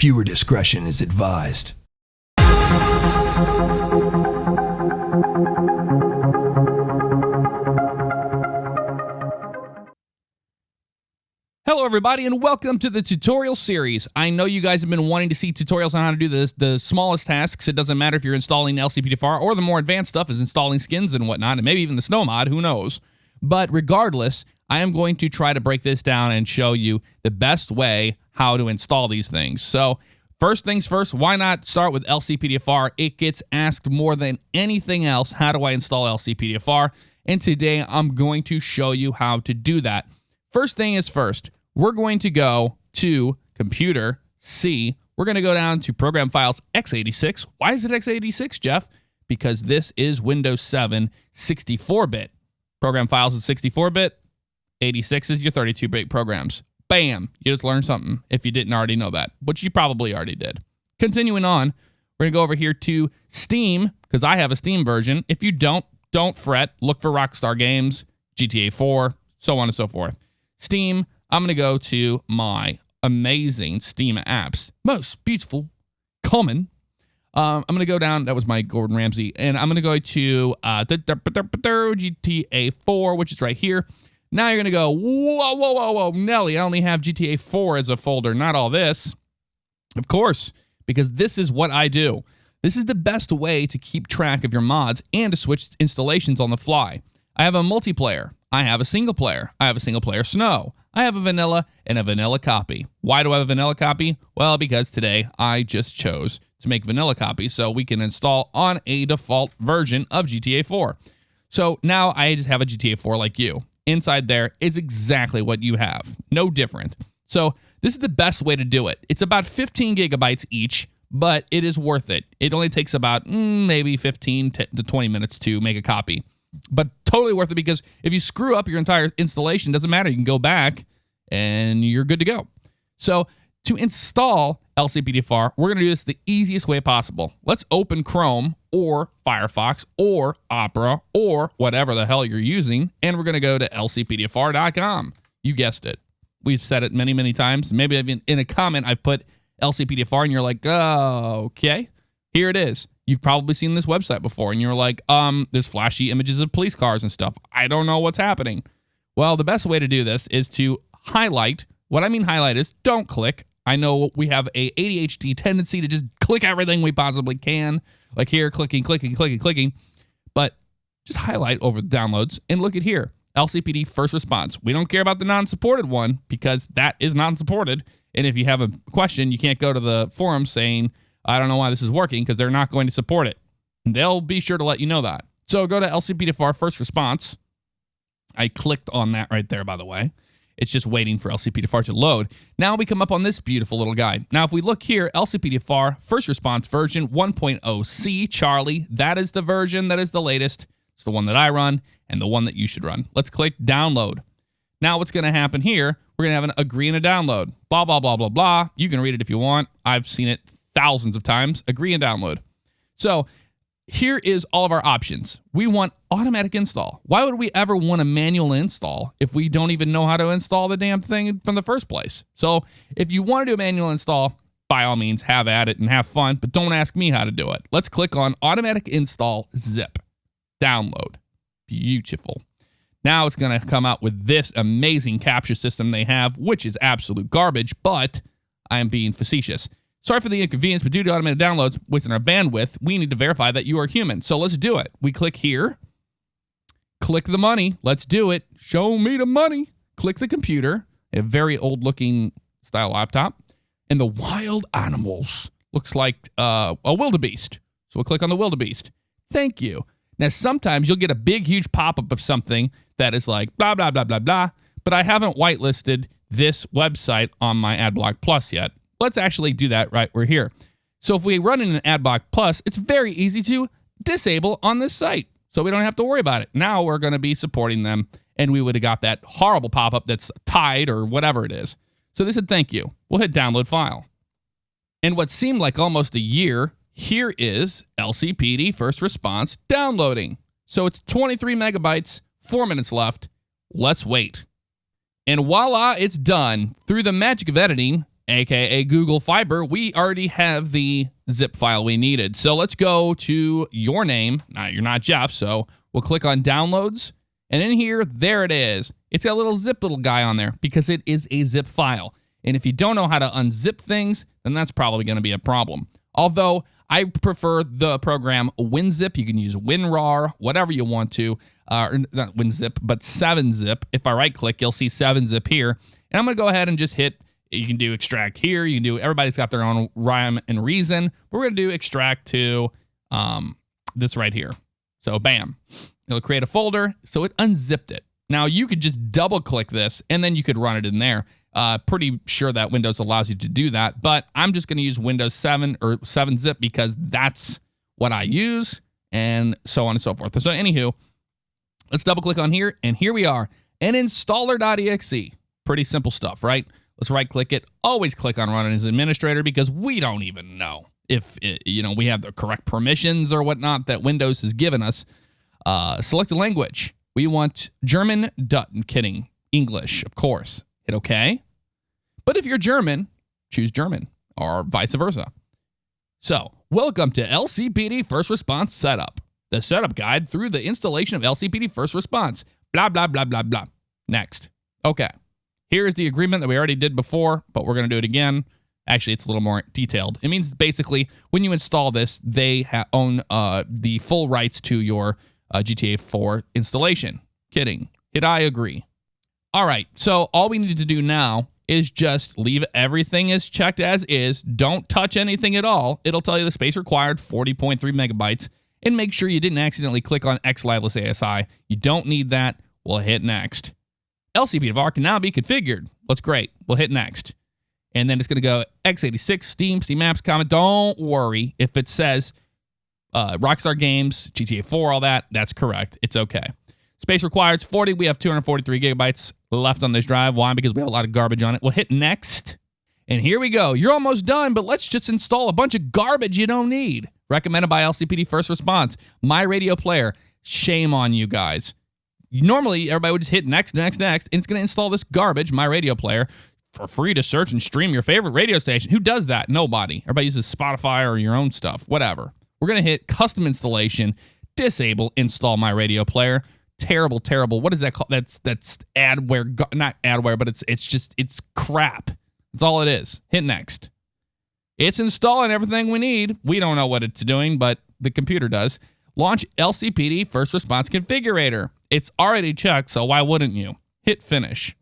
Viewer discretion is advised. Hello everybody and welcome to the tutorial series. I know you guys have been wanting to see tutorials on how to do the smallest tasks. It doesn't matter if you're installing LCPDFR or the more advanced stuff is installing skins and whatnot, and maybe even the snow mod, who knows. But regardless, I am going to try to break this down and show you the best way how to install these things. So first things first, why not start with LCPDFR? It gets asked more than anything else, how do I install LCPDFR? And today I'm going to show you how to do that. First thing is first, we're going to go to Computer, C. We're going to go down to Program Files, x86. Why is it x86, Jeff? Because this is Windows 7 64-bit. Program Files is 64-bit. 86 is your 32-bit programs. Bam! You just learned something if you didn't already know that, which you probably already did. Continuing on, we're going to go over here to Steam, because I have a Steam version. If you don't fret. Look for Rockstar Games, GTA 4, so on and so forth. Steam, I'm going to go to my amazing Steam apps. Most beautiful, common. I'm going to go down. That was my Gordon Ramsay. And I'm going to go to GTA 4, which is right here. Now you're going to go, whoa, Nelly, I only have GTA 4 as a folder, not all this. Of course, because this is what I do. This is the best way to keep track of your mods and to switch installations on the fly. I have a multiplayer. I have a single player. I have a single player snow. I have a vanilla and a vanilla copy. Why do I have a vanilla copy? Well, because today I just chose to make vanilla copy so we can install on a default version of GTA 4. So now I just have a GTA 4 like you. Inside there is exactly what you have. No different. So this is the best way to do it. It's about 15 gigabytes each, but it is worth it. It only takes about maybe 15 to 20 minutes to make a copy. But totally worth it because if you screw up your entire installation, doesn't matter. You can go back and you're good to go. So to install LCPDFR, we're going to do this the easiest way possible. Let's open Chrome or Firefox or Opera or whatever the hell you're using, and we're going to go to lcpdfr.com. You guessed it. We've said it many, many times. Maybe I've in a comment I put LCPDFR, and you're like, oh, okay. Here it is. You've probably seen this website before, and you're like, there's flashy images of police cars and stuff. I don't know what's happening. Well, the best way to do this is to highlight. What I mean highlight is don't click. I know we have a ADHD tendency to just click everything we possibly can. Like here, clicking. But just highlight over the downloads and look at here. LCPD first response. We don't care about the non-supported one because that is non-supported. And if you have a question, you can't go to the forum saying, I don't know why this is working, because they're not going to support it. And they'll be sure to let you know that. So go to LCPDFR first response. I clicked on that right there, by the way. It's just waiting for LCPDFR to load. Now we come up on this beautiful little guy. Now, if we look here, LCPDFR first response version 1.0C Charlie. That is the version that is the latest. It's the one that I run and the one that you should run. Let's click download. Now what's going to happen here, we're going to have an agree and a download. Blah, blah, blah, blah, blah. You can read it if you want. I've seen it thousands of times. Agree and download. So here is all of our options. We want automatic install. Why would we ever want a manual install if we don't even know how to install the damn thing from the first place? So if you want to do a manual install, by all means, have at it and have fun, but don't ask me how to do it. Let's click on automatic install zip. Download. Beautiful. Now it's going to come out with this amazing capture system they have, which is absolute garbage, but I am being facetious. Sorry for the inconvenience, but due to automated downloads within our bandwidth, we need to verify that you are human. So let's do it. We click here. Click the money. Let's do it. Show me the money. Click the computer. A very old-looking style laptop. And the wild animals. Looks like a wildebeest. So we'll click on the wildebeest. Thank you. Now, sometimes you'll get a big, huge pop-up of something that is like blah, blah, blah, blah, blah. But I haven't whitelisted this website on my AdBlock Plus yet. Let's actually do that right. We're here. So if we run in an AdBlock Plus, it's very easy to disable on this site. So we don't have to worry about it. Now we're going to be supporting them, and we would have got that horrible pop-up that's tied or whatever it is. So they said, thank you. We'll hit download file. And what seemed like almost a year, here is LCPD first response downloading. So it's 23 megabytes, 4 minutes left. Let's wait. And voila, it's done. Through the magic of editing, aka Google Fiber, we already have the zip file we needed. So let's go to your name. Now, you're not Jeff, so we'll click on downloads. And in here, there it is. It's got a little zip little guy on there because it is a zip file. And if you don't know how to unzip things, then that's probably going to be a problem. Although I prefer the program WinZip. You can use WinRAR, whatever you want to. Or not WinZip, but 7-Zip. If I right-click, you'll see 7-Zip here. And I'm going to go ahead and just hit. You can do extract here. You can do, everybody's got their own rhyme and reason. We're going to do extract to this right here. So bam, it'll create a folder. So it unzipped it. Now you could just double click this and then you could run it in there. Pretty sure that Windows allows you to do that, but I'm just going to use Windows 7 or 7-Zip because that's what I use and so on and so forth. So anywho, let's double click on here and here we are, an installer.exe. Pretty simple stuff, right? Let's right click it. Always click on run as administrator because we don't even know if we have the correct permissions or whatnot that Windows has given us. Select a language. We want German. Kidding. English, of course. Hit OK. But if you're German, choose German or vice versa. So, welcome to LCPD First Response Setup. The setup guide through the installation of LCPD First Response. Blah, blah, blah, blah, blah. Next. Okay. Here is the agreement that we already did before, but we're going to do it again. Actually, it's a little more detailed. It means basically when you install this, they own the full rights to your GTA 4 installation. Kidding. Hit I agree. All right, so all we need to do now is just leave everything as checked as is. Don't touch anything at all. It'll tell you the space required, 40.3 megabytes. And make sure you didn't accidentally click on X Liveless ASI. You don't need that. We'll hit next. LCPDFR can now be configured. That's great. We'll hit next. And then it's going to go x86, Steam Apps, comment. Don't worry if it says Rockstar Games, GTA 4, all that. That's correct. It's okay. Space required is 40. We have 243 gigabytes left on this drive. Why? Because we have a lot of garbage on it. We'll hit next. And here we go. You're almost done, but let's just install a bunch of garbage you don't need. Recommended by LCPD First Response. My Radio Player. Shame on you guys. Normally, everybody would just hit next, next, next, and it's going to install this garbage, My Radio Player, for free to search and stream your favorite radio station. Who does that? Nobody. Everybody uses Spotify or your own stuff. Whatever. We're going to hit custom installation, disable install My Radio Player. Terrible, terrible. What is that called? That's adware, not adware, but it's crap. That's all it is. Hit next. It's installing everything we need. We don't know what it's doing, but the computer does. Launch LCPD First Response Configurator. It's already checked, so why wouldn't you? Hit finish.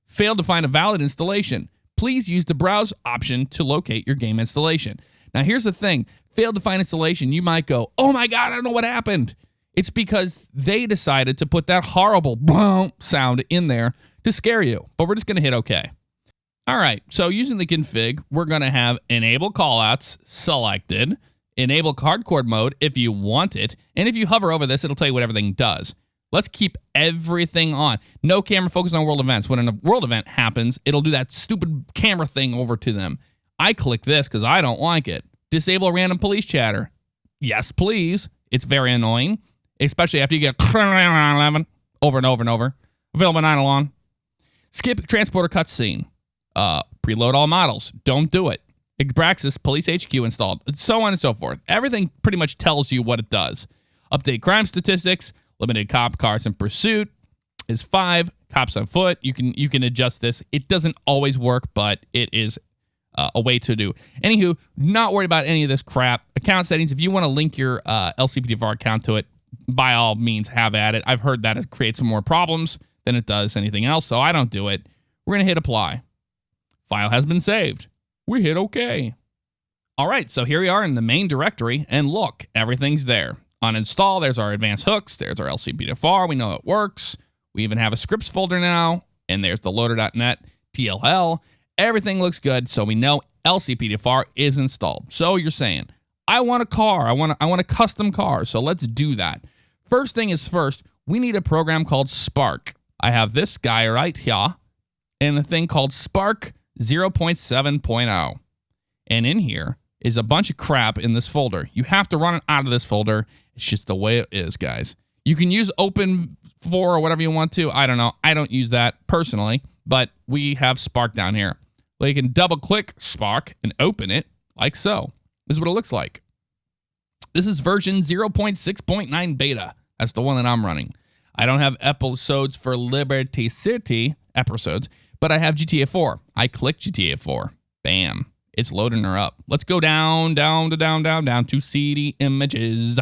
Failed to find a valid installation. Please use the browse option to locate your game installation. Now here's the thing. Failed to find installation. You might go, oh my God, I don't know what happened. It's because they decided to put that horrible boom sound in there to scare you. But we're just going to hit OK. All right, so using the config, we're going to have enable callouts selected, enable hardcore mode if you want it, and if you hover over this, it'll tell you what everything does. Let's keep everything on. No camera focus on world events. When a world event happens, it'll do that stupid camera thing over to them. I click this because I don't like it. Disable random police chatter. Yes, please. It's very annoying, especially after you get 11 over and over and over. Available 9 along. Skip transporter cutscene. Preload all models. Don't do it. Abraxas Police HQ installed. So on and so forth. Everything pretty much tells you what it does. Update crime statistics. Limited cop cars in pursuit is 5. Cops on foot. You can adjust this. It doesn't always work, but it is a way to do. Anywho, not worried about any of this crap. Account settings. If you want to link your LCPDFR account to it, by all means, have at it. I've heard that it creates some more problems than it does anything else, so I don't do it. We're going to hit apply. File has been saved. We hit OK. All right, so here we are in the main directory, and look, everything's there. On install, there's our advanced hooks. There's our LCPDFR. We know it works. We even have a scripts folder now, and there's the loader.net TLL. Everything looks good, so we know LCPDFR is installed. So you're saying, I want a car. I want a custom car, so let's do that. First thing is first, we need a program called Spark. I have this guy right here, and the thing called Spark 0.7.0. And in here is a bunch of crap in this folder. You have to run it out of this folder. It's just the way it is, guys. You can use Open 4 or whatever you want to. I don't know. I don't use that personally, but we have Spark down here. Well, you can double click Spark and open it like so. This is what it looks like. This is version 0.6.9 beta. That's the one that I'm running. I don't have episodes for Liberty City episodes, but I have GTA 4. I click GTA 4. Bam. It's loading her up. Let's go down to CD images.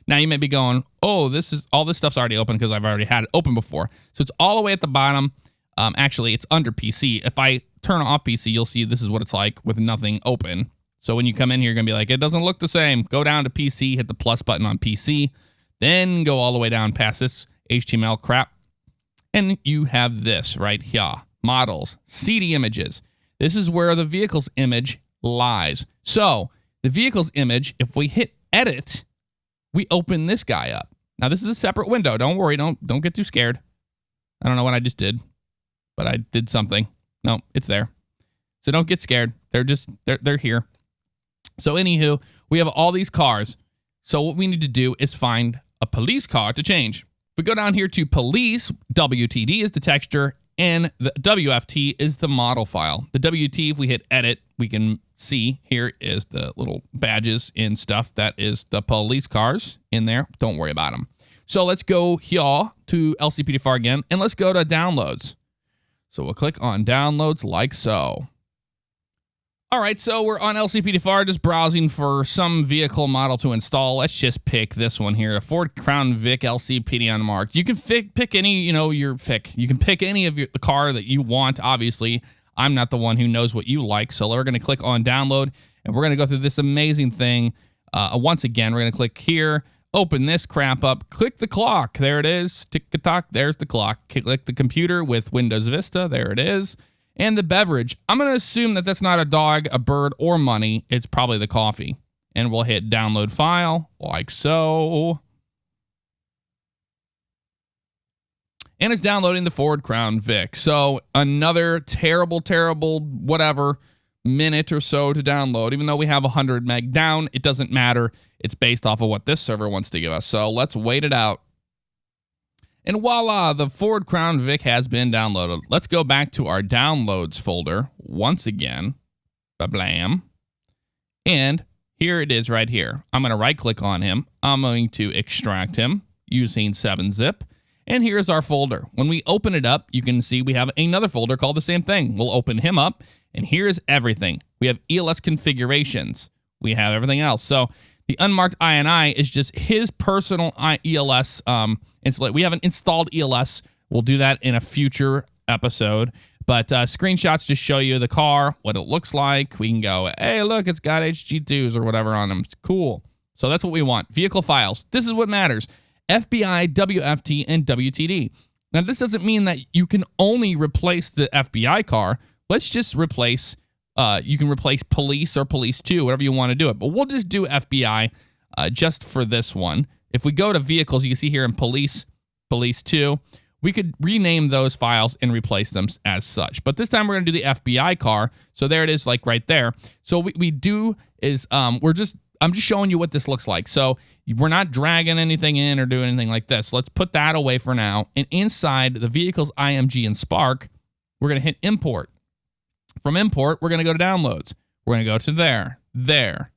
Now you may be going, oh, all this stuff's already open because I've already had it open before. So it's all the way at the bottom. Actually, it's under PC. If I turn off PC, you'll see this is what it's like with nothing open. So when you come in here, you're going to be like, it doesn't look the same. Go down to PC, hit the plus button on PC, then go all the way down past this HTML crap. And you have this right here. Models, CD images. This is where the vehicle's image lies. So the vehicle's image, if we hit edit, we open this guy up. Now this is a separate window. Don't worry. Don't get too scared. I don't know what I just did, but I did something. No, it's there. So don't get scared. They're here. So anywho, we have all these cars. So what we need to do is find a police car to change. If we go down here to police, WTD is the texture, and the WFT is the model file. The WT, if we hit edit, we can see here is the little badges and stuff. That is the police cars in there. Don't worry about them. So let's go here to LCPDFR again, and let's go to downloads. So we'll click on downloads like so. All right, so we're on LCPDFR, just browsing for some vehicle model to install. Let's just pick this one here, a Ford Crown Vic LCPD unmarked. You can pick any, your FIC. You can pick any of the car that you want. Obviously, I'm not the one who knows what you like, so we're going to click on download, and we're going to go through this amazing thing. Once again, we're going to click here, open this crap up, click the clock. There it is. Tick-a-tock, there's the clock. Click the computer with Windows Vista. There it is. And the beverage, I'm going to assume that that's not a dog, a bird, or money. It's probably the coffee. And we'll hit download file, like so. And it's downloading the Ford Crown Vic. So another terrible, whatever, minute or so to download. Even though we have 100 meg down, it doesn't matter. It's based off of what this server wants to give us. So let's wait it out. And voila, the Ford Crown Vic has been downloaded. Let's go back to our downloads folder once again. Ba-blam. And here it is right here. I'm going to right click on him. I'm going to extract him using 7-zip. And here's our folder. When we open it up, you can see we have another folder called the same thing. We'll open him up, and here's everything. We have ELS configurations. We have everything else. So the unmarked INI is just his personal ELS installation. We haven't installed ELS. We'll do that in a future episode. But screenshots just show you the car, what it looks like. We can go, hey, look, it's got HG2s or whatever on them. It's cool. So that's what we want. Vehicle files. This is what matters. FBI, WFT, and WTD. Now, this doesn't mean that you can only replace the FBI car. Let's just replace, you can replace police or police 2, whatever you want to do it. But we'll just do FBI just for this one. If we go to vehicles, you can see here in police 2, we could rename those files and replace them as such. But this time we're going to do the FBI car. So there it is, like right there. So what we do is I'm just showing you what this looks like. So we're not dragging anything in or doing anything like this. Let's put that away for now. And inside the vehicles IMG and Spark, we're going to hit import. From import, we're going to go to downloads. We're going to go to there,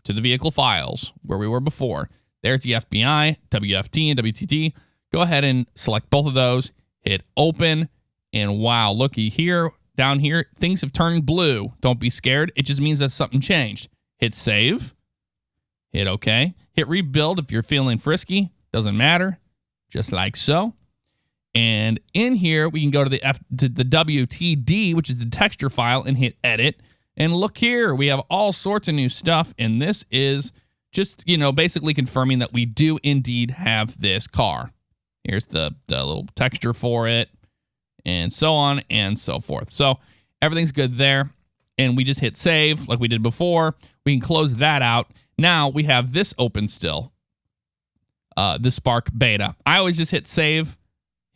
to the vehicle files where we were before. There's the FBI, WFT, and WTT. Go ahead and select both of those, hit open, and wow, looky here, down here, things have turned blue. Don't be scared. It just means that something changed. Hit save, hit OK, hit rebuild if you're feeling frisky. Doesn't matter, just like so. And in here, we can go to the WTD, which is the texture file, and hit edit. And look here, we have all sorts of new stuff, and this is just, basically confirming that we do indeed have this car. Here's the little texture for it, and so on and so forth. So everything's good there, and we just hit save like we did before. We can close that out. Now we have this open still, the Spark beta. I always just hit save,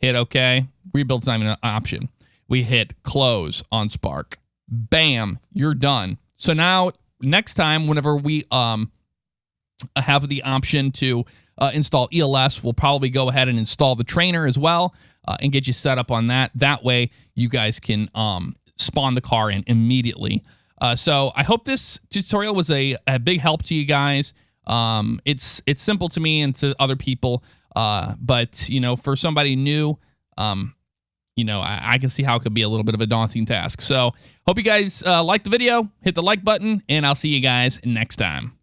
hit OK. Rebuild's not even an option. We hit close on Spark. Bam, you're done. So now next time, whenever we have the option to install ELS, we'll probably go ahead and install the trainer as well and get you set up on that. That way you guys can spawn the car in immediately. So I hope this tutorial was a big help to you guys. It's simple to me and to other people, but you know, for somebody new, you know, I can see how it could be a little bit of a daunting task. So hope you guys liked the video, hit the like button, and I'll see you guys next time.